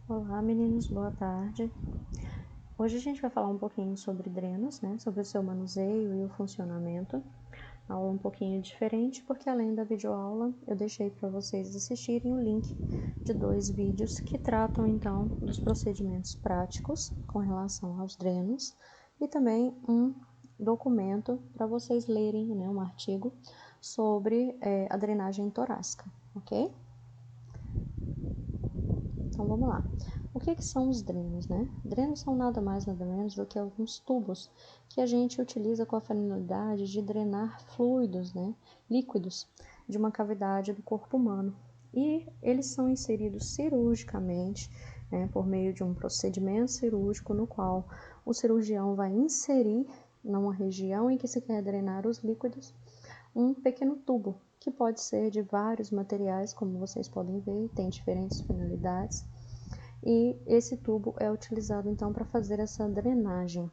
Olá meninos, boa tarde. Hoje a gente vai falar um pouquinho sobre drenos, né? Sobre o seu manuseio e o funcionamento. Aula um pouquinho diferente, porque além da videoaula, eu deixei para vocês assistirem o link de 2 vídeos que tratam então dos procedimentos práticos com relação aos drenos e também um documento para vocês lerem, né? Um artigo sobre a drenagem torácica, ok? Então vamos lá. O que são os drenos, né? Drenos são nada mais nada menos do que alguns tubos que a gente utiliza com a finalidade de drenar fluidos, né? Líquidos de uma cavidade do corpo humano. E eles são inseridos cirurgicamente, né, por meio de um procedimento cirúrgico no qual o cirurgião vai inserir numa região em que se quer drenar os líquidos um pequeno tubo, que pode ser de vários materiais, como vocês podem ver, tem diferentes finalidades. E esse tubo é utilizado então para fazer essa drenagem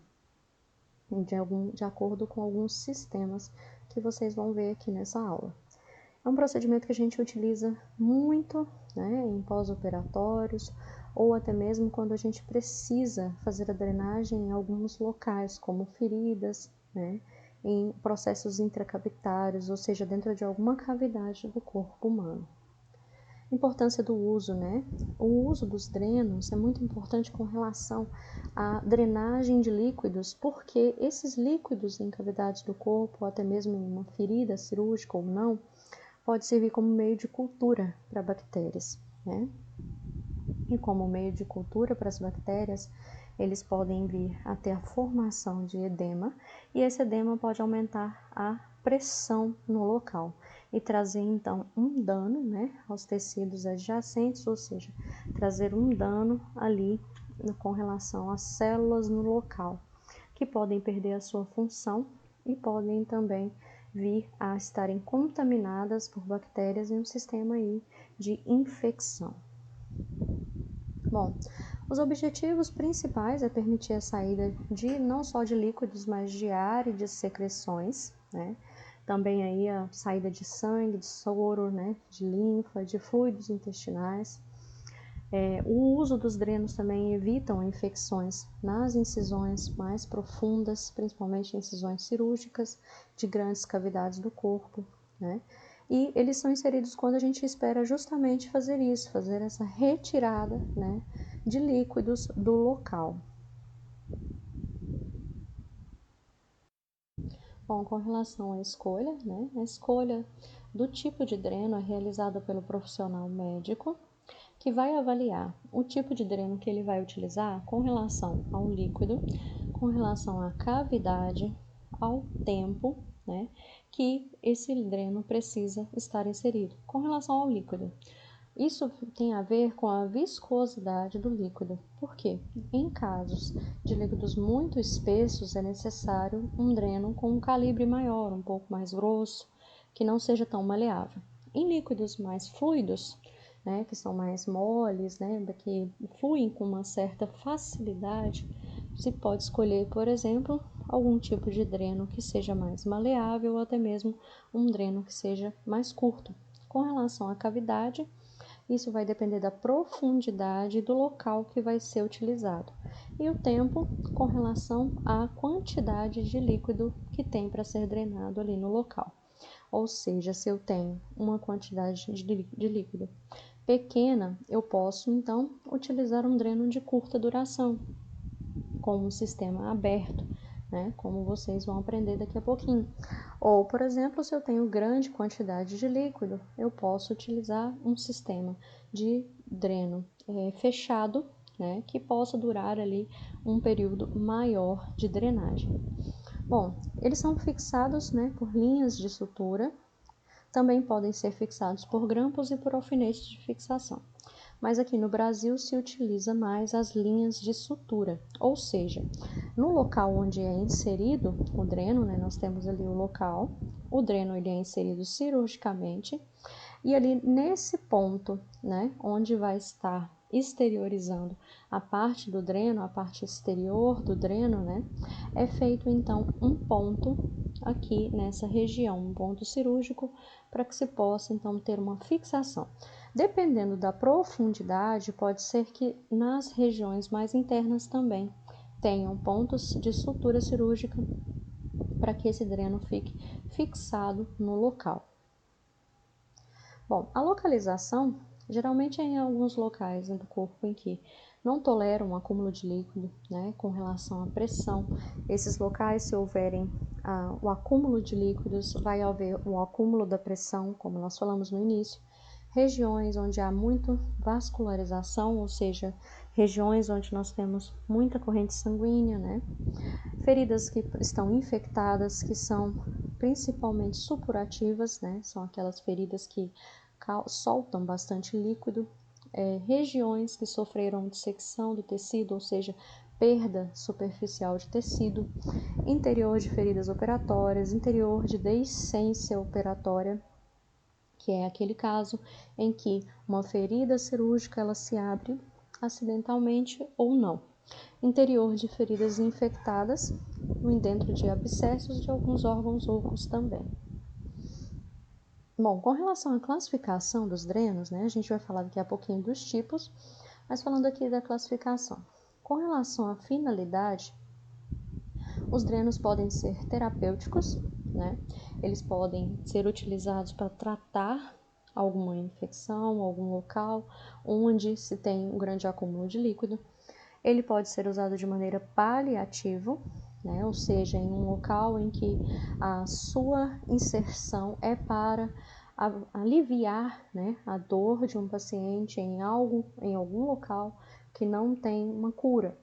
de acordo com alguns sistemas que vocês vão ver aqui nessa aula. É um procedimento que a gente utiliza muito, né, em pós-operatórios ou até mesmo quando a gente precisa fazer a drenagem em alguns locais, como feridas, né, em processos intracavitários, ou seja, dentro de alguma cavidade do corpo humano. Importância do uso, né? O uso dos drenos é muito importante com relação à drenagem de líquidos, porque esses líquidos em cavidades do corpo, ou até mesmo em uma ferida cirúrgica ou não, pode servir como meio de cultura para bactérias, né? E como meio de cultura para as bactérias, eles podem vir a ter a formação de edema, e esse edema pode aumentar a pressão no local e trazer então um dano, né, aos tecidos adjacentes, ou seja, trazer um dano ali com relação às células no local, que podem perder a sua função e podem também vir a estarem contaminadas por bactérias em um sistema aí de infecção. Bom, os objetivos principais é permitir a saída de não só de líquidos, mas de ar e de secreções, né? Também aí a saída de sangue, de soro, né? De linfa, de fluidos intestinais. O uso dos drenos também evitam infecções nas incisões mais profundas, principalmente incisões cirúrgicas de grandes cavidades do corpo, né? E eles são inseridos quando a gente espera justamente fazer isso, fazer essa retirada, né, de líquidos do local. Bom, com relação à escolha, né, a escolha do tipo de dreno é realizada pelo profissional médico, que vai avaliar o tipo de dreno que ele vai utilizar com relação ao líquido, com relação à cavidade, ao tempo, né, que esse dreno precisa estar inserido. Com relação ao líquido, isso tem a ver com a viscosidade do líquido. Por quê? Em casos de líquidos muito espessos, é necessário um dreno com um calibre maior, um pouco mais grosso, que não seja tão maleável. Em líquidos mais fluidos, né, que são mais moles, né, que fluem com uma certa facilidade, se pode escolher, por exemplo, algum tipo de dreno que seja mais maleável ou até mesmo um dreno que seja mais curto. Com relação à cavidade, isso vai depender da profundidade do local que vai ser utilizado e o tempo com relação à quantidade de líquido que tem para ser drenado ali no local. Ou seja, se eu tenho uma quantidade de líquido pequena, eu posso então utilizar um dreno de curta duração, com um sistema aberto, né? Como vocês vão aprender daqui a pouquinho. Ou, por exemplo, se eu tenho grande quantidade de líquido, eu posso utilizar um sistema de dreno fechado, né? Que possa durar ali um período maior de drenagem. Bom, eles são fixados, né, por linhas de sutura. Também podem ser fixados por grampos e por alfinetes de fixação. Mas aqui no Brasil se utiliza mais as linhas de sutura, ou seja, no local onde é inserido o dreno, né, nós temos ali o local, o dreno ele é inserido cirurgicamente, e ali nesse ponto, né, onde vai estar exteriorizando a parte do dreno, a parte exterior do dreno, né, é feito então um ponto aqui nessa região, um ponto cirúrgico, para que se possa então ter uma fixação. Dependendo da profundidade, pode ser que nas regiões mais internas também tenham pontos de sutura cirúrgica para que esse dreno fique fixado no local. Bom, a localização geralmente é em alguns locais do corpo em que não toleram um acúmulo de líquido, né, com relação à pressão. Esses locais, se houverem o acúmulo de líquidos, vai haver o acúmulo da pressão, como nós falamos no início. Regiões onde há muito vascularização, ou seja, regiões onde nós temos muita corrente sanguínea, né? Feridas que estão infectadas, que são principalmente supurativas, né? São aquelas feridas que soltam bastante líquido. Regiões que sofreram dissecção do tecido, ou seja, perda superficial de tecido, interior de feridas operatórias, interior de deiscência operatória, que é aquele caso em que uma ferida cirúrgica ela se abre acidentalmente ou não. Interior de feridas infectadas, dentro de abscessos de alguns órgãos ocos também. Bom, com relação à classificação dos drenos, né, a gente vai falar daqui a pouquinho dos tipos, mas falando aqui da classificação. Com relação à finalidade, os drenos podem ser terapêuticos, né? Eles podem ser utilizados para tratar alguma infecção, algum local onde se tem um grande acúmulo de líquido. Ele pode ser usado de maneira paliativa, né? Ou seja, em um local em que a sua inserção é para aliviar, né, a dor de um paciente em algum local que não tem uma cura.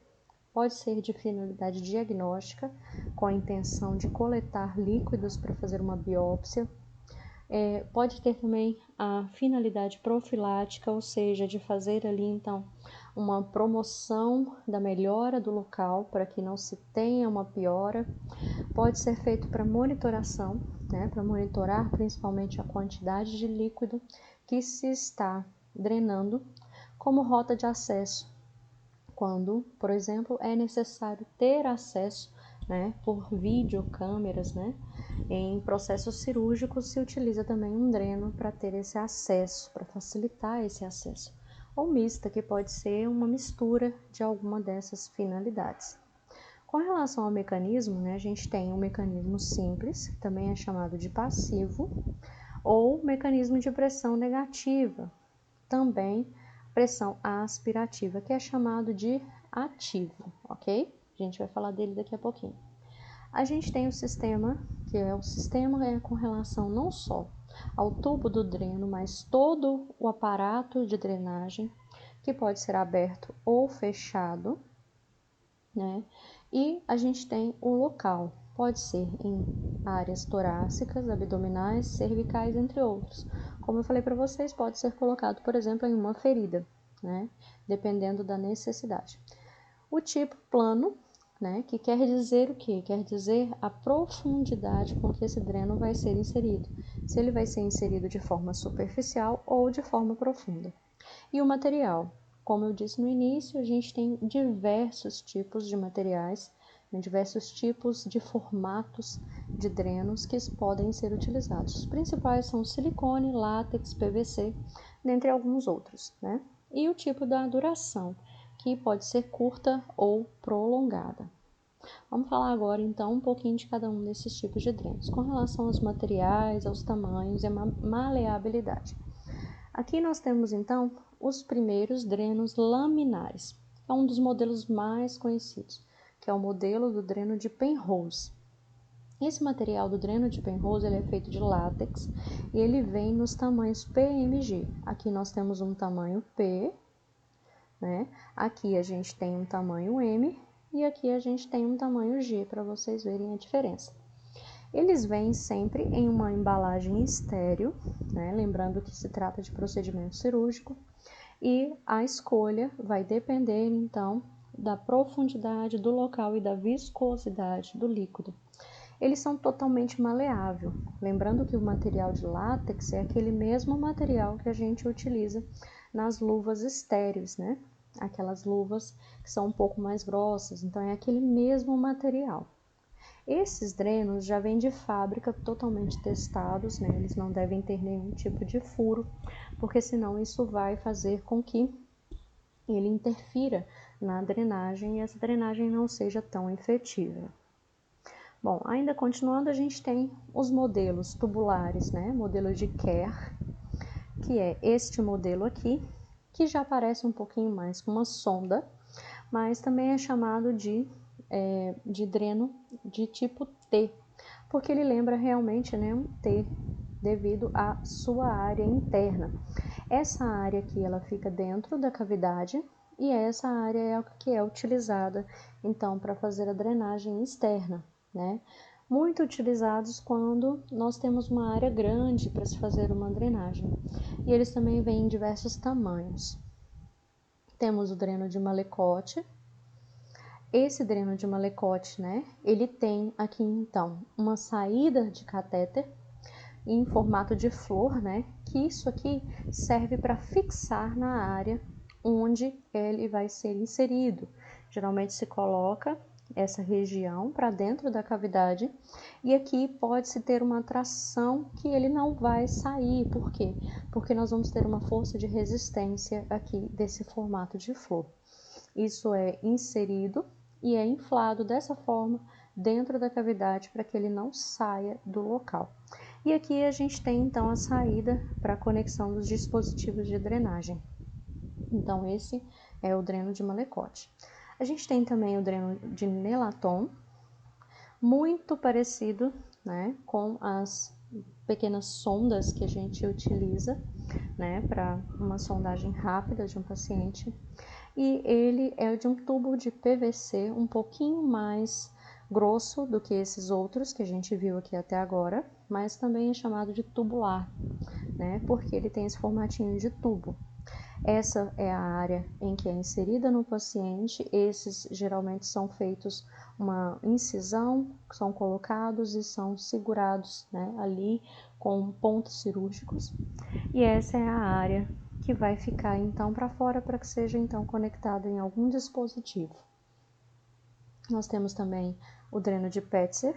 Pode ser de finalidade diagnóstica, com a intenção de coletar líquidos para fazer uma biópsia. Pode ter também a finalidade profilática, ou seja, de fazer ali então uma promoção da melhora do local para que não se tenha uma piora. Pode ser feito para monitoração, né, para monitorar principalmente a quantidade de líquido que se está drenando, como rota de acesso, quando, por exemplo, é necessário ter acesso, né, por videocâmeras, né, em processos cirúrgicos se utiliza também um dreno para ter esse acesso, para facilitar esse acesso, ou mista, que pode ser uma mistura de alguma dessas finalidades. Com relação ao mecanismo, né, a gente tem um mecanismo simples, que também é chamado de passivo, ou mecanismo de pressão negativa, também pressão aspirativa, que é chamado de ativo, ok? A gente vai falar dele daqui a pouquinho. A gente tem o sistema, que é o sistema com relação não só ao tubo do dreno, mas todo o aparato de drenagem, que pode ser aberto ou fechado, né? E a gente tem o local, pode ser em áreas torácicas, abdominais, cervicais, entre outros. Como eu falei para vocês, pode ser colocado, por exemplo, em uma ferida, né? Dependendo da necessidade. O tipo plano, né? Que quer dizer o quê? Quer dizer a profundidade com que esse dreno vai ser inserido. Se ele vai ser inserido de forma superficial ou de forma profunda. E o material. Como eu disse no início, a gente tem diversos tipos de materiais, diversos tipos de formatos de drenos que podem ser utilizados. Os principais são silicone, látex, PVC, dentre alguns outros, né? E o tipo da duração, que pode ser curta ou prolongada. Vamos falar agora, então, um pouquinho de cada um desses tipos de drenos, com relação aos materiais, aos tamanhos e à maleabilidade. Aqui nós temos, então, os primeiros drenos laminares. É um dos modelos mais conhecidos, que é o modelo do dreno de Penrose. Esse material do dreno de Penrose ele é feito de látex e ele vem nos tamanhos PMG. Aqui nós temos um tamanho P, né? Aqui a gente tem um tamanho M e aqui a gente tem um tamanho G, para vocês verem a diferença. Eles vêm sempre em uma embalagem estéril, né? Lembrando que se trata de procedimento cirúrgico, e a escolha vai depender, então, da profundidade do local e da viscosidade do líquido. Eles são totalmente maleáveis, lembrando que o material de látex é aquele mesmo material que a gente utiliza nas luvas estéreis, né? Aquelas luvas que são um pouco mais grossas, então é aquele mesmo material. Esses drenos já vêm de fábrica totalmente testados, né? Eles não devem ter nenhum tipo de furo, porque senão isso vai fazer com que ele interfira na drenagem e essa drenagem não seja tão efetiva. Bom, ainda continuando, a gente tem os modelos tubulares, né? Modelo de Kerr, que é este modelo aqui, que já parece um pouquinho mais com uma sonda, mas também é chamado de dreno de tipo T, porque ele lembra realmente, né, um T, devido à sua área interna. Essa área aqui, ela fica dentro da cavidade, e essa área é a que é utilizada, então, para fazer a drenagem externa, né? Muito utilizados quando nós temos uma área grande para se fazer uma drenagem. E eles também vêm em diversos tamanhos. Temos o dreno de Malecote. Esse dreno de Malecote, né, ele tem aqui, então, uma saída de catéter em formato de flor, né, que isso aqui serve para fixar na área onde ele vai ser inserido. Geralmente se coloca essa região para dentro da cavidade e aqui pode-se ter uma tração que ele não vai sair. Por quê? Porque nós vamos ter uma força de resistência aqui desse formato de flor. Isso é inserido e é inflado dessa forma dentro da cavidade para que ele não saia do local. E aqui a gente tem então a saída para a conexão dos dispositivos de drenagem. Então esse é o dreno de Malecote. A gente tem também o dreno de Nelaton, muito parecido, né, com as pequenas sondas que a gente utiliza, né, para uma sondagem rápida de um paciente. E ele é de um tubo de PVC um pouquinho mais grosso do que esses outros que a gente viu aqui até agora, mas também é chamado de tubular, né? Porque ele tem esse formatinho de tubo. Essa é a área em que é inserida no paciente. Esses geralmente são feitos uma incisão, são colocados e são segurados, né, ali com pontos cirúrgicos. E essa é a área que vai ficar então para fora para que seja então conectado em algum dispositivo. Nós temos também o dreno de Petzer,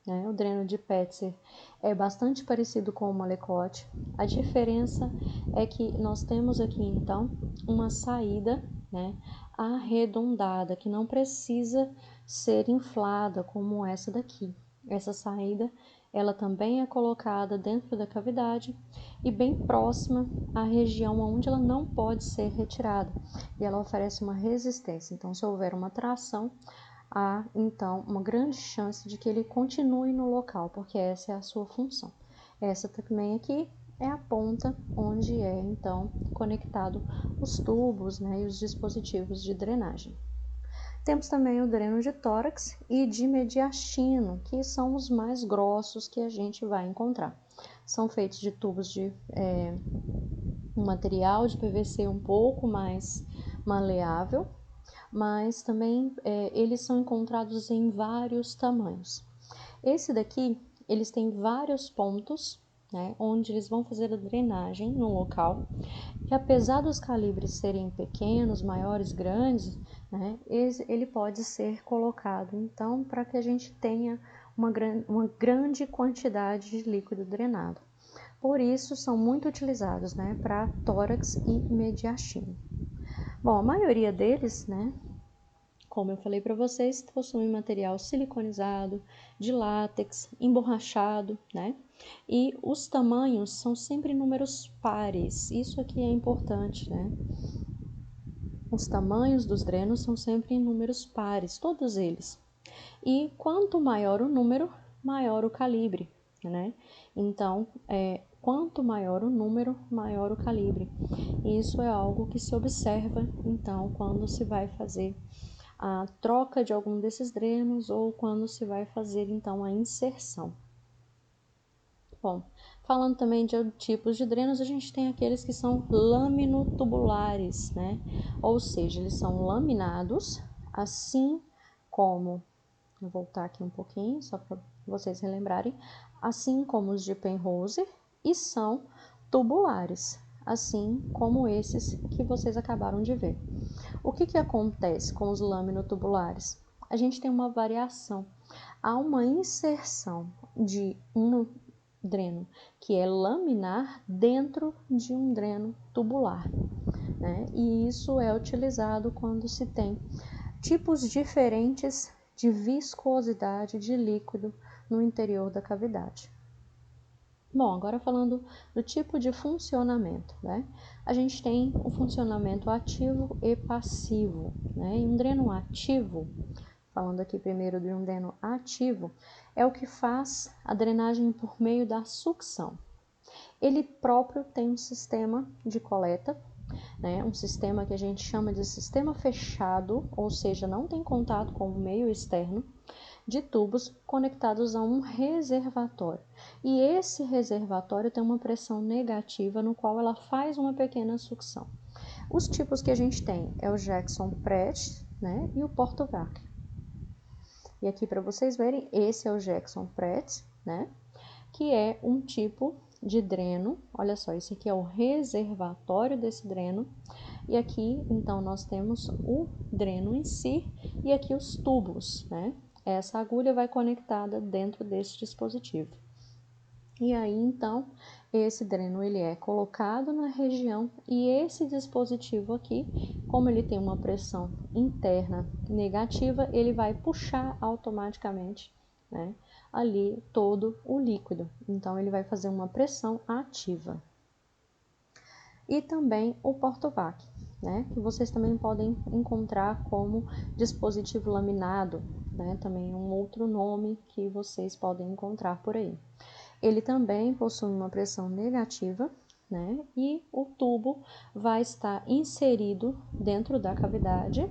né? O dreno de Petzer é bastante parecido com o Malecote. A diferença é que nós temos aqui então uma saída, né, arredondada, que não precisa ser inflada como essa daqui. Essa saída, ela também é colocada dentro da cavidade e bem próxima à região onde ela não pode ser retirada. E ela oferece uma resistência. Então, se houver uma tração, há então uma grande chance de que ele continue no local, porque essa é a sua função. Essa também aqui é a ponta onde é então conectado os tubos, né, e os dispositivos de drenagem. Temos também o dreno de tórax e de mediastino, que são os mais grossos que a gente vai encontrar. São feitos de tubos de um material de PVC um pouco mais maleável, mas também eles são encontrados em vários tamanhos. Esse daqui, eles têm vários pontos, né, onde eles vão fazer a drenagem no local, e apesar dos calibres serem pequenos, maiores, grandes, né, ele pode ser colocado, então, para que a gente tenha uma grande quantidade de líquido drenado. Por isso, são muito utilizados, né, para tórax e mediastino. Bom, a maioria deles, né, como eu falei para vocês, possuem material siliconizado, de látex, emborrachado, né? E os tamanhos são sempre números pares. Isso aqui é importante, né? Os tamanhos dos drenos são sempre em números pares, todos eles. E quanto maior o número, maior o calibre, né? Então, quanto maior o número, maior o calibre. Isso é algo que se observa, então, quando se vai fazer a troca de algum desses drenos ou quando se vai fazer, então, a inserção. Bom, falando também de tipos de drenos, a gente tem aqueles que são laminotubulares, né? Ou seja, eles são laminados, assim como, vou voltar aqui um pouquinho, só para vocês relembrarem, assim como os de Penrose, e são tubulares, assim como esses que vocês acabaram de ver. O que acontece com os laminotubulares? A gente tem uma variação. há uma inserção de um dreno que é laminar dentro de um dreno tubular, né? E isso é utilizado quando se tem tipos diferentes de viscosidade de líquido no interior da cavidade. Bom, agora falando do tipo de funcionamento, né? A gente tem o funcionamento ativo e passivo, né? E um dreno ativo, falando aqui primeiro de um dreno ativo, é o que faz a drenagem por meio da sucção. Ele próprio tem um sistema de coleta, né? Um sistema que a gente chama de sistema fechado, ou seja, não tem contato com o meio externo, de tubos conectados a um reservatório. E esse reservatório tem uma pressão negativa no qual ela faz uma pequena sucção. Os tipos que a gente tem é o Jackson Pratt, né, e o Portovac. E aqui para vocês verem, esse é o Jackson Pratt, né, que é um tipo de dreno. Olha só, esse aqui é o reservatório desse dreno. E aqui, então, nós temos o dreno em si e aqui os tubos, né? Essa agulha vai conectada dentro desse dispositivo. E aí, então, esse dreno ele é colocado na região e esse dispositivo aqui, como ele tem uma pressão interna negativa, ele vai puxar automaticamente, né, ali todo o líquido. Então, ele vai fazer uma pressão ativa. E também o Portovac, né, que vocês também podem encontrar como dispositivo laminado, né, também é um outro nome que vocês podem encontrar por aí. Ele também possui uma pressão negativa, né, e o tubo vai estar inserido dentro da cavidade,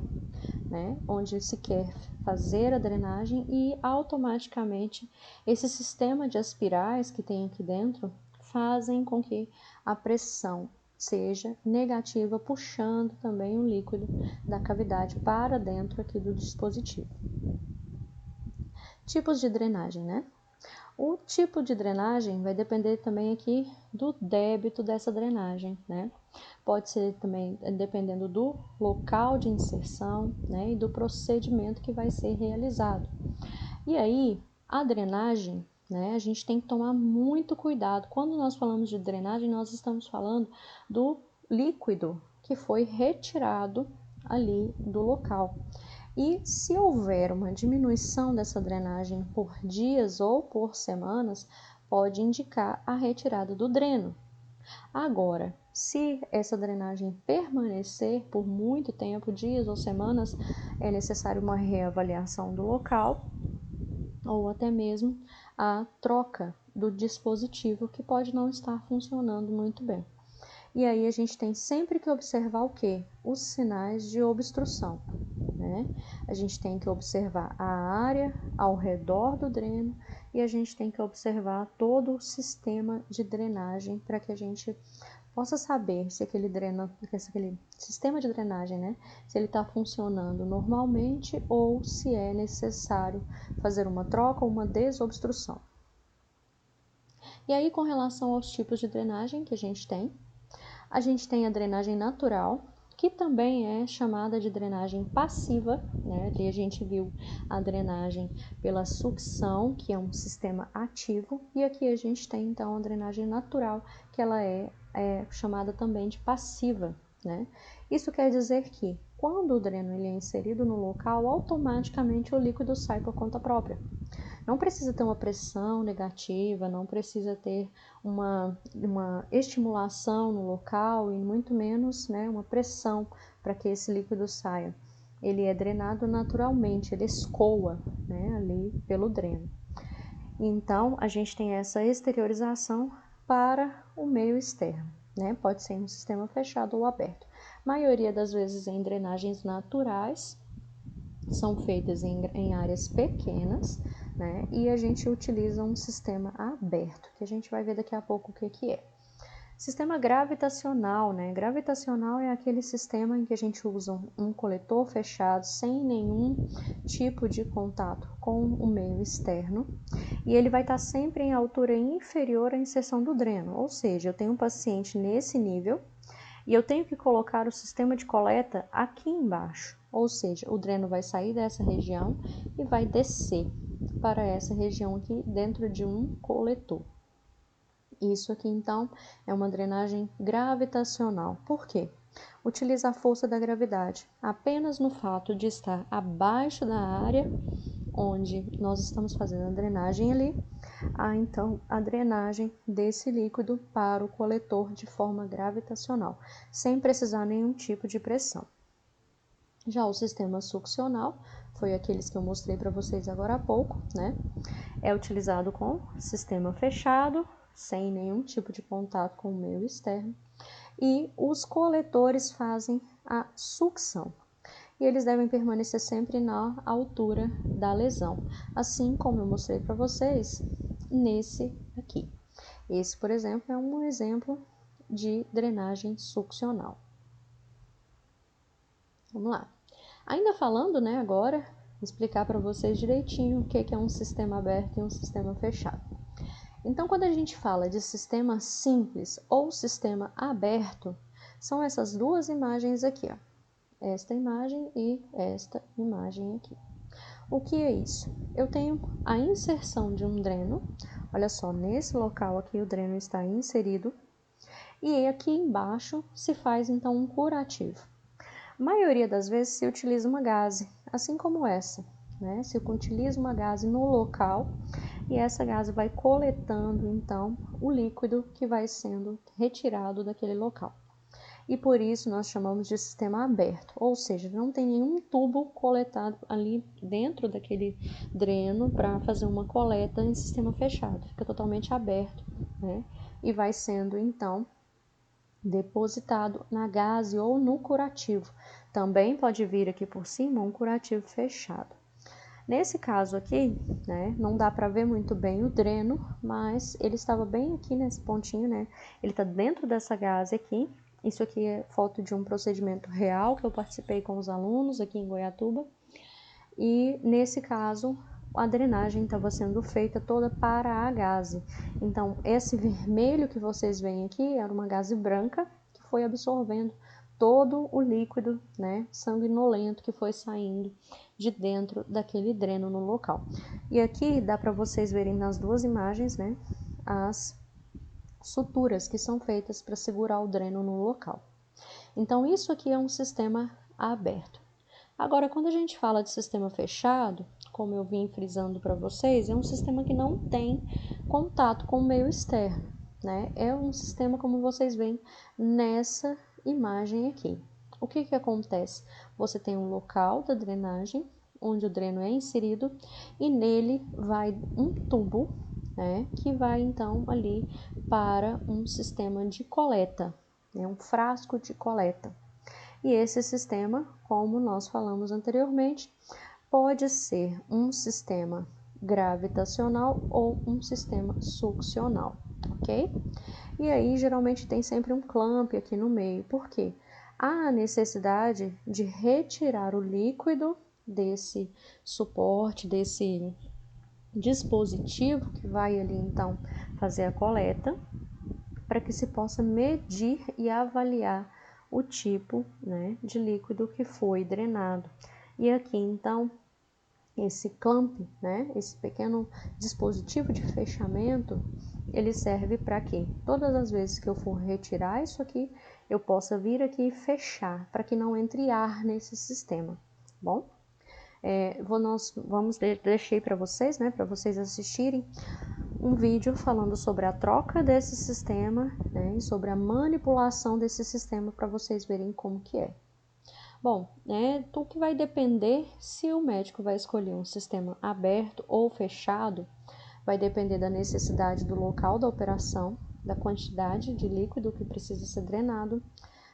né, onde se quer fazer a drenagem e automaticamente esse sistema de aspirais que tem aqui dentro fazem com que a pressão seja negativa, puxando também o líquido da cavidade para dentro aqui do dispositivo. Tipos de drenagem, né? O tipo de drenagem vai depender também aqui do débito dessa drenagem, né? Pode ser também dependendo do local de inserção, né? E do procedimento que vai ser realizado. E aí, a drenagem, né? A gente tem que tomar muito cuidado. Quando nós falamos de drenagem, nós estamos falando do líquido que foi retirado ali do local. E se houver uma diminuição dessa drenagem por dias ou por semanas, pode indicar a retirada do dreno. Agora, se essa drenagem permanecer por muito tempo, dias ou semanas, é necessário uma reavaliação do local ou até mesmo a troca do dispositivo que pode não estar funcionando muito bem. E aí a gente tem sempre que observar o quê? Os sinais de obstrução, né? A gente tem que observar a área ao redor do dreno e a gente tem que observar todo o sistema de drenagem para que a gente possa saber se aquele sistema de drenagem, né, se ele está funcionando normalmente ou se é necessário fazer uma troca ou uma desobstrução. E aí, com relação aos tipos de drenagem que a gente tem a drenagem natural, que também é chamada de drenagem passiva, né? Ali a gente viu a drenagem pela sucção, que é um sistema ativo, e aqui a gente tem então a drenagem natural, que ela é chamada também de passiva, né? Isso quer dizer que quando o dreno ele é inserido no local, automaticamente o líquido sai por conta própria. Não precisa ter uma pressão negativa, não precisa ter uma estimulação no local e muito menos, né, uma pressão para que esse líquido saia. Ele é drenado naturalmente, ele escoa, né, ali pelo dreno. Então, a gente tem essa exteriorização para o meio externo, né? Pode ser em um sistema fechado ou aberto. A maioria das vezes em drenagens naturais, são feitas em áreas pequenas, né? E a gente utiliza um sistema aberto, que a gente vai ver daqui a pouco o que é. Sistema gravitacional, né? Gravitacional é aquele sistema em que a gente usa um coletor fechado, sem nenhum tipo de contato com o meio externo, e ele vai estar sempre em altura inferior à inserção do dreno, ou seja, eu tenho um paciente nesse nível, e eu tenho que colocar o sistema de coleta aqui embaixo, ou seja, o dreno vai sair dessa região e vai descer para essa região aqui dentro de um coletor. Isso aqui, então, é uma drenagem gravitacional. Por quê? Utiliza a força da gravidade. Apenas no fato de estar abaixo da área onde nós estamos fazendo a drenagem ali, há então a drenagem desse líquido para o coletor de forma gravitacional, sem precisar nenhum tipo de pressão. Já o sistema succional, foi aqueles que eu mostrei para vocês agora há pouco, né? É utilizado com sistema fechado, sem nenhum tipo de contato com o meio externo, e os coletores fazem a sucção. E eles devem permanecer sempre na altura da lesão, assim como eu mostrei para vocês nesse aqui. Esse, por exemplo, é um exemplo de drenagem succional. Vamos lá. Ainda falando, né, agora, explicar para vocês direitinho o que é um sistema aberto e um sistema fechado. Então, quando a gente fala de sistema simples ou sistema aberto, são essas duas imagens aqui, ó. Esta imagem e esta imagem aqui. O que é isso? Eu tenho a inserção de um dreno, olha só, nesse local aqui o dreno está inserido, e aqui embaixo se faz então um curativo. A maioria das vezes se utiliza uma gaze, assim como essa, né? Se utiliza uma gaze no local e essa gaze vai coletando então o líquido que vai sendo retirado daquele local. E por isso nós chamamos de sistema aberto, ou seja, não tem nenhum tubo coletado ali dentro daquele dreno para fazer uma coleta em sistema fechado, fica totalmente aberto, né? E vai sendo então depositado na gaze ou no curativo. Também pode vir aqui por cima um curativo fechado. Nesse caso aqui, né, não dá para ver muito bem o dreno, mas ele estava bem aqui nesse pontinho, né? Ele está dentro dessa gaze aqui. Isso aqui é foto de um procedimento real que eu participei com os alunos aqui em Goiatuba. E nesse caso, a drenagem estava sendo feita toda para a gaze. Então, esse vermelho que vocês veem aqui era uma gaze branca que foi absorvendo todo o líquido, né, sanguinolento que foi saindo de dentro daquele dreno no local. E aqui dá para vocês verem nas duas imagens, né, as suturas que são feitas para segurar o dreno no local. Então, isso aqui é um sistema aberto. Agora, quando a gente fala de sistema fechado, como eu vim frisando para vocês, é um sistema que não tem contato com o meio externo, né? É um sistema como vocês veem nessa imagem aqui. O que acontece? Você tem um local da drenagem, onde o dreno é inserido, e nele vai um tubo, né? Que vai então ali para um sistema de coleta, né? Um frasco de coleta. E esse sistema, como nós falamos anteriormente, pode ser um sistema gravitacional ou um sistema succional, ok? E aí, geralmente, tem sempre um clamp aqui no meio, porque há a necessidade de retirar o líquido desse suporte, desse dispositivo que vai ali, então, fazer a coleta, para que se possa medir e avaliar o tipo, né, de líquido que foi drenado. E aqui, então, esse clamp, né, esse pequeno dispositivo de fechamento, ele serve para que todas as vezes que eu for retirar isso aqui, eu possa vir aqui e fechar, para que não entre ar nesse sistema, bom? Deixei para vocês, né, para vocês assistirem um vídeo falando sobre a troca desse sistema, né, e sobre a manipulação desse sistema para vocês verem como que é. Bom, tudo que vai depender se o médico vai escolher um sistema aberto ou fechado, vai depender da necessidade do local da operação, da quantidade de líquido que precisa ser drenado,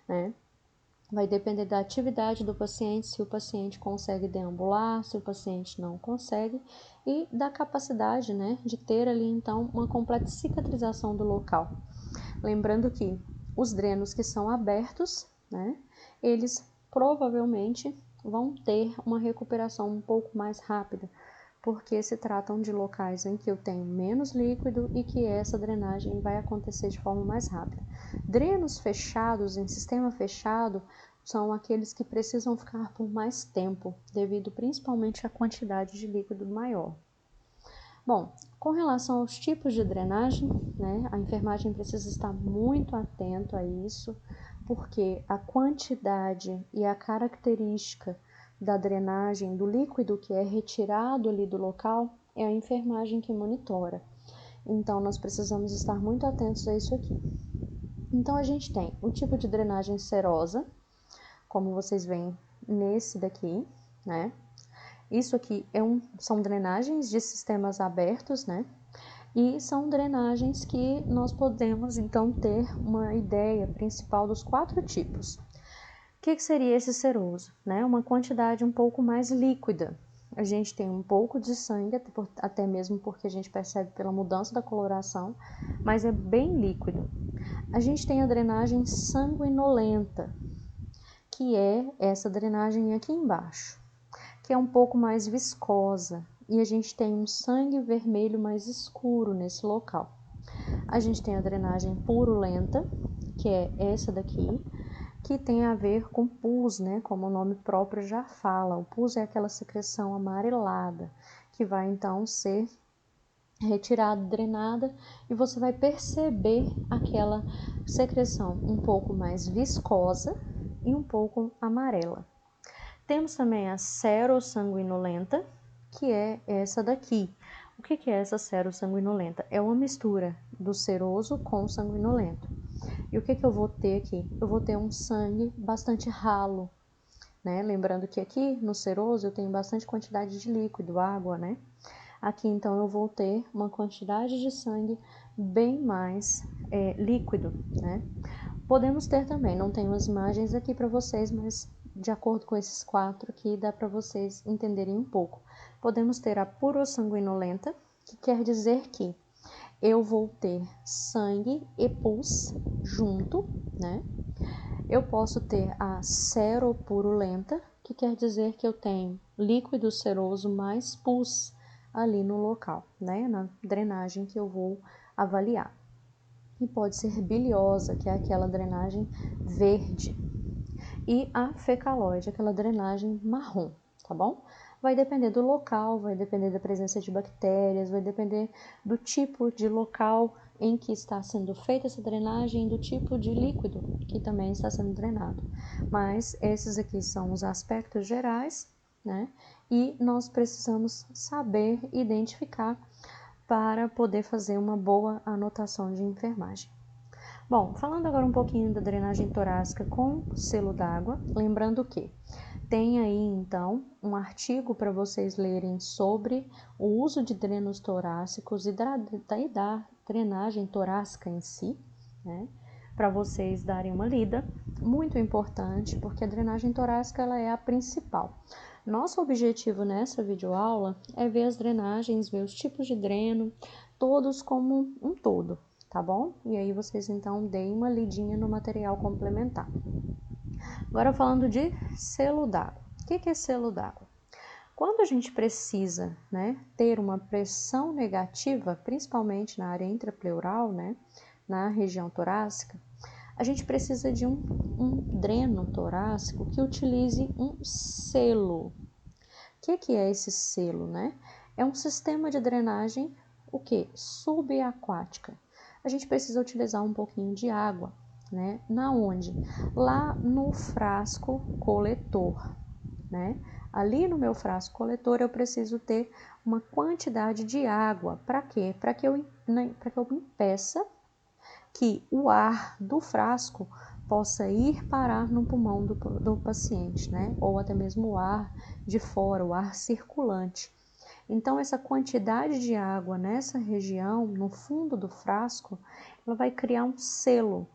né? Vai depender da atividade do paciente, se o paciente consegue deambular, se o paciente não consegue, e da capacidade, né, de ter ali então uma completa cicatrização do local. Lembrando que os drenos que são abertos, né, eles provavelmente vão ter uma recuperação um pouco mais rápida, porque se tratam de locais em que eu tenho menos líquido e que essa drenagem vai acontecer de forma mais rápida. Drenos fechados, em sistema fechado, são aqueles que precisam ficar por mais tempo, devido principalmente à quantidade de líquido maior. Bom, com relação aos tipos de drenagem, né, a enfermagem precisa estar muito atento a isso, porque a quantidade e a característica da drenagem do líquido que é retirado ali do local é a enfermagem que monitora. Então, nós precisamos estar muito atentos a isso aqui. Então, a gente tem o tipo de drenagem serosa, como vocês veem nesse daqui, né? Isso aqui são drenagens de sistemas abertos, né? E são drenagens que nós podemos, então, ter uma ideia principal dos 4 tipos. O que seria esse seroso? Né? Uma quantidade um pouco mais líquida. A gente tem um pouco de sangue, até mesmo porque a gente percebe pela mudança da coloração, mas é bem líquido. A gente tem a drenagem sanguinolenta, que é essa drenagem aqui embaixo, que é um pouco mais viscosa, e a gente tem um sangue vermelho mais escuro nesse local. A gente tem a drenagem purulenta, que é essa daqui, que tem a ver com pus, né? Como o nome próprio já fala. O pus é aquela secreção amarelada, que vai então ser retirada, drenada, e você vai perceber aquela secreção um pouco mais viscosa e um pouco amarela. Temos também a serossanguinolenta, que é essa daqui. O que é essa serossanguinolenta? É uma mistura do seroso com o sanguinolento. E o que eu vou ter aqui? Eu vou ter um sangue bastante ralo, né? Lembrando que aqui no seroso eu tenho bastante quantidade de líquido, água, né? Aqui então eu vou ter uma quantidade de sangue bem mais líquido, né? Podemos ter também, não tenho as imagens aqui para vocês, mas de acordo com esses 4 aqui, dá para vocês entenderem um pouco. Podemos ter a purossanguinolenta, que quer dizer que eu vou ter sangue e pus junto, né? Eu posso ter a seropurulenta, que quer dizer que eu tenho líquido seroso mais pus ali no local, né? Na drenagem que eu vou avaliar. E pode ser biliosa, que é aquela drenagem verde, e a fecaloide, aquela drenagem marrom, tá bom? Vai depender do local, vai depender da presença de bactérias, vai depender do tipo de local em que está sendo feita essa drenagem e do tipo de líquido que também está sendo drenado. Mas esses aqui são os aspectos gerais, né? E nós precisamos saber identificar para poder fazer uma boa anotação de enfermagem. Bom, falando agora um pouquinho da drenagem torácica com selo d'água, lembrando que tem aí então um artigo para vocês lerem sobre o uso de drenos torácicos e da drenagem torácica em si, né? Para vocês darem uma lida, muito importante, porque a drenagem torácica ela é a principal. Nosso objetivo nessa videoaula é ver as drenagens, ver os tipos de dreno, todos como um todo, tá bom? E aí vocês então deem uma lidinha no material complementar. Agora falando de selo d'água. O que é selo d'água? Quando a gente precisa, né, ter uma pressão negativa, principalmente na área intrapleural, né, na região torácica, a gente precisa de um dreno torácico que utilize um selo. O que é esse selo, né? É um sistema de drenagem, o que? Subaquática. A gente precisa utilizar um pouquinho de água, né? Na onde? Lá no frasco coletor, né? Ali no meu frasco coletor eu preciso ter uma quantidade de água. Para quê? Para que eu impeça que o ar do frasco possa ir parar no pulmão do paciente, né? Ou até mesmo o ar de fora, o ar circulante. Então, essa quantidade de água nessa região, no fundo do frasco, ela vai criar um selo,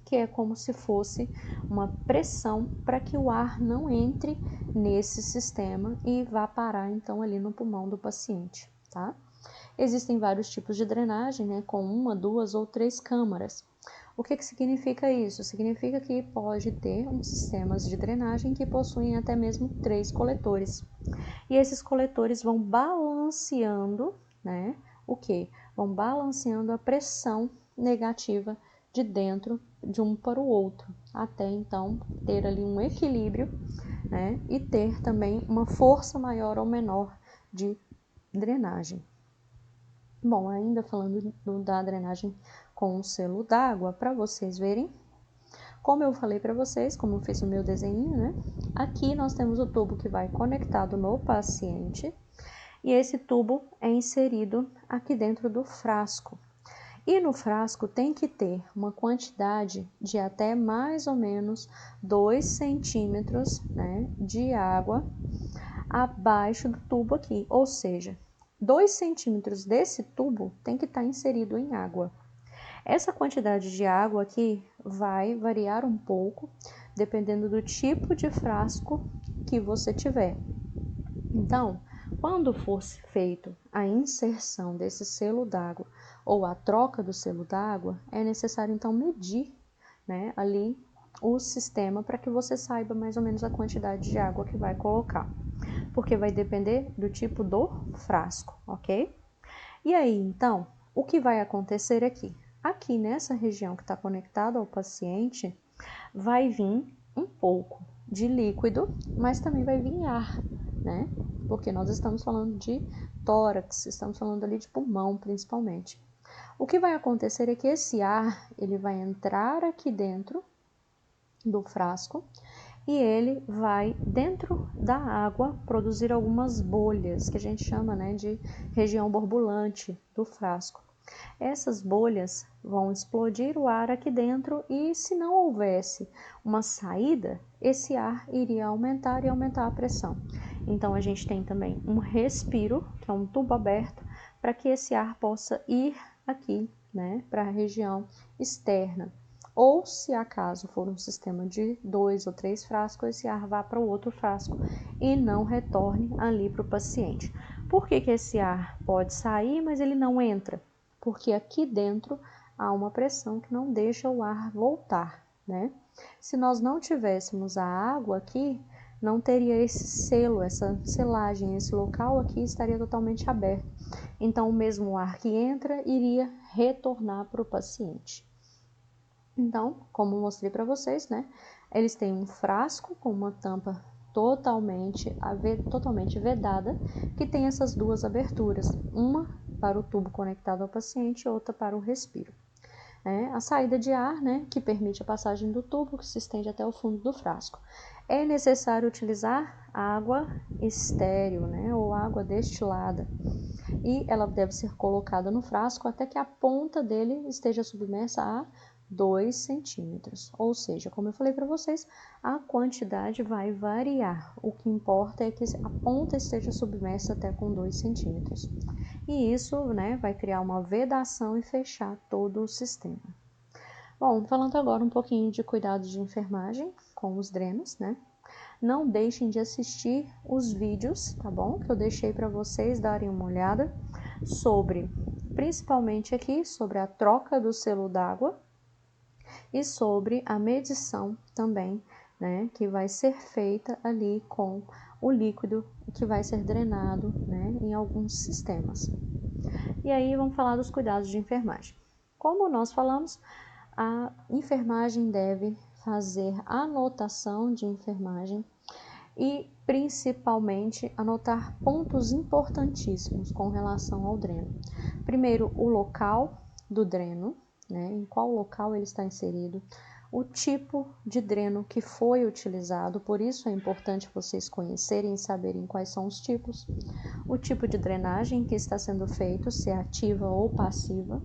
que é como se fosse uma pressão para que o ar não entre nesse sistema e vá parar, então, ali no pulmão do paciente, tá? Existem vários tipos de drenagem, né, com 1, 2 ou 3 câmaras. O que significa isso? Significa que pode ter sistemas de drenagem que possuem até mesmo 3 coletores. E esses coletores vão balanceando, né, o que? Vão balanceando a pressão negativa de dentro de um para o outro, até então ter ali um equilíbrio, né, e ter também uma força maior ou menor de drenagem. Bom, ainda falando da drenagem com o selo d'água, para vocês verem, como eu falei para vocês, como eu fiz o meu desenho, né? Aqui nós temos o tubo que vai conectado no paciente e esse tubo é inserido aqui dentro do frasco. E no frasco tem que ter uma quantidade de até mais ou menos 2 centímetros, né, de água abaixo do tubo aqui, ou seja, 2 centímetros desse tubo tem que estar inserido em água. Essa quantidade de água aqui vai variar um pouco, dependendo do tipo de frasco que você tiver. Então, quando for feito a inserção desse selo d'água ou a troca do selo d'água, é necessário então medir, né, ali o sistema para que você saiba mais ou menos a quantidade de água que vai colocar, porque vai depender do tipo do frasco, ok? E aí, então, o que vai acontecer aqui? Aqui nessa região que está conectada ao paciente, vai vir um pouco de líquido, mas também vai vir ar, né? Porque nós estamos falando de tórax, estamos falando ali de pulmão principalmente. O que vai acontecer é que esse ar, ele vai entrar aqui dentro do frasco e ele vai dentro da água produzir algumas bolhas, que a gente chama, né, de região borbulante do frasco. Essas bolhas vão explodir o ar aqui dentro e, se não houvesse uma saída, esse ar iria aumentar e aumentar a pressão. Então, a gente tem também um respiro, que é um tubo aberto, para que esse ar possa ir aqui, né, para a região externa. Ou, se acaso for um sistema de 2 ou 3 frascos, esse ar vá para o outro frasco e não retorne ali para o paciente. Por que esse ar pode sair, mas ele não entra? Porque aqui dentro há uma pressão que não deixa o ar voltar, né? Se nós não tivéssemos a água aqui, não teria esse selo, essa selagem, esse local aqui estaria totalmente aberto. Então, o mesmo ar que entra iria retornar para o paciente. Então, como mostrei para vocês, né? Eles têm um frasco com uma tampa totalmente vedada, que tem essas duas aberturas, uma para o tubo conectado ao paciente e outra para o respiro. A saída de ar, né, que permite a passagem do tubo, que se estende até o fundo do frasco. É necessário utilizar água estéril, né, ou água destilada, e ela deve ser colocada no frasco até que a ponta dele esteja submersa a 2 centímetros. Ou seja, como eu falei para vocês, a quantidade vai variar. O que importa é que a ponta esteja submersa até com 2 centímetros. E isso, né, vai criar uma vedação e fechar todo o sistema. Bom, falando agora um pouquinho de cuidados de enfermagem com os drenos, né? Não deixem de assistir os vídeos, tá bom? Que eu deixei para vocês darem uma olhada sobre, principalmente aqui, sobre a troca do selo d'água e sobre a medição também, né? Que vai ser feita ali com o líquido que vai ser drenado, né? Em alguns sistemas. E aí vamos falar dos cuidados de enfermagem. Como nós falamos, a enfermagem deve fazer anotação de enfermagem e principalmente anotar pontos importantíssimos com relação ao dreno. Primeiro, o local do dreno, né, em qual local ele está inserido, o tipo de dreno que foi utilizado, por isso é importante vocês conhecerem e saberem quais são os tipos, o tipo de drenagem que está sendo feito, se é ativa ou passiva,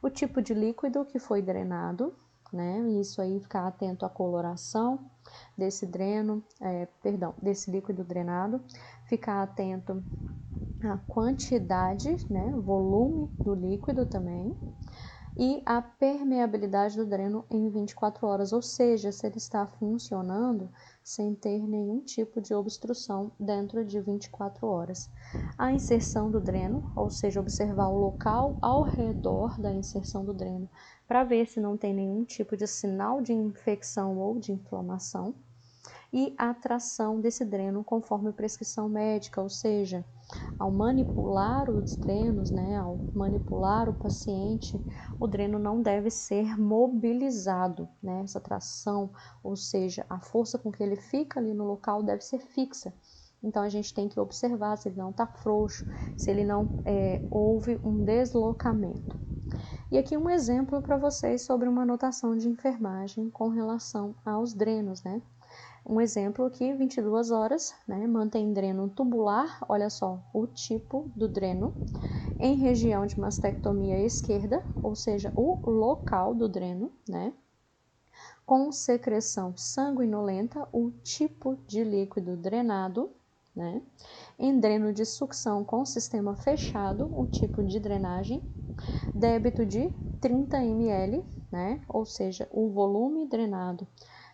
o tipo de líquido que foi drenado, né? Isso aí, ficar atento à coloração desse desse líquido drenado, ficar atento à quantidade, né? Volume do líquido também, e a permeabilidade do dreno em 24 horas, ou seja, se ele está funcionando sem ter nenhum tipo de obstrução dentro de 24 horas. A inserção do dreno, ou seja, observar o local ao redor da inserção do dreno para ver se não tem nenhum tipo de sinal de infecção ou de inflamação. E a tração desse dreno conforme prescrição médica, ou seja, ao manipular os drenos, né, ao manipular o paciente, o dreno não deve ser mobilizado, né, essa tração, ou seja, a força com que ele fica ali no local deve ser fixa, Então a gente tem que observar se ele não está frouxo, se ele não houve um deslocamento. E aqui um exemplo para vocês sobre uma anotação de enfermagem com relação aos drenos, né? Um exemplo aqui, 22 horas, né? Mantém dreno tubular, olha só o tipo do dreno, em região de mastectomia esquerda, ou seja, o local do dreno, né? Com secreção sanguinolenta, o tipo de líquido drenado, né? Em dreno de sucção com sistema fechado, o tipo de drenagem, débito de 30 ml, né? Ou seja, o volume drenado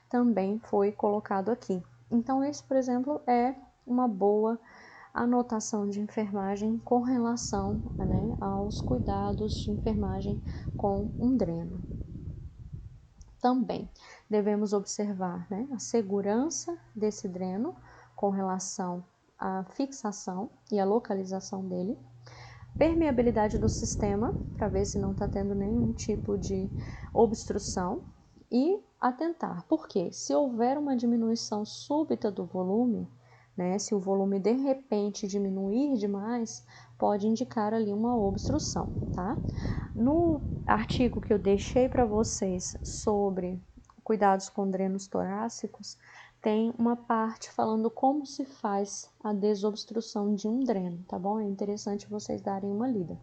também foi colocado aqui. Então, esse, por exemplo, é uma boa anotação de enfermagem com relação, né, aos cuidados de enfermagem com um dreno. Também devemos observar, né, a segurança desse dreno com relação à fixação e à localização dele, permeabilidade do sistema, para ver se não está tendo nenhum tipo de obstrução, e atentar, porque se houver uma diminuição súbita do volume, né, se o volume de repente diminuir demais, pode indicar ali uma obstrução, tá? No artigo que eu deixei para vocês sobre cuidados com drenos torácicos, tem uma parte falando como se faz a desobstrução de um dreno, tá bom? É interessante vocês darem uma lida.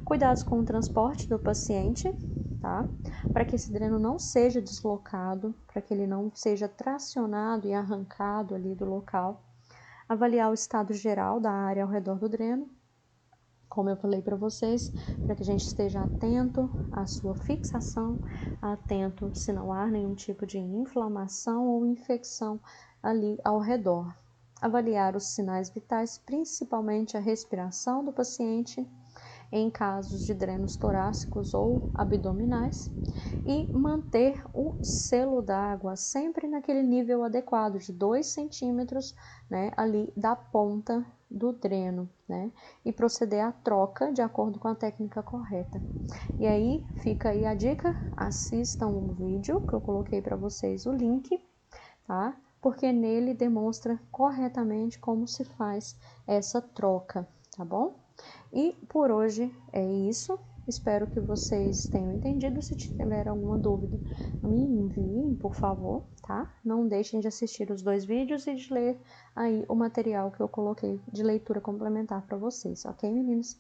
Cuidados com o transporte do paciente, tá? Para que esse dreno não seja deslocado, para que ele não seja tracionado e arrancado ali do local. Avaliar o estado geral da área ao redor do dreno, como eu falei para vocês, para que a gente esteja atento à sua fixação, atento se não há nenhum tipo de inflamação ou infecção ali ao redor. Avaliar os sinais vitais, principalmente a respiração do paciente, em casos de drenos torácicos ou abdominais, e manter o selo d'água sempre naquele nível adequado, de 2 centímetros, né, ali da ponta do dreno, né, e proceder à troca de acordo com a técnica correta. E aí, fica aí a dica, assistam o vídeo que eu coloquei para vocês o link, tá? Porque nele demonstra corretamente como se faz essa troca, tá bom? E por hoje é isso. Espero que vocês tenham entendido. Se tiver alguma dúvida, me enviem, por favor, tá? Não deixem de assistir os 2 vídeos e de ler aí o material que eu coloquei de leitura complementar para vocês, ok, meninos?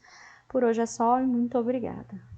Por hoje é só e muito obrigada.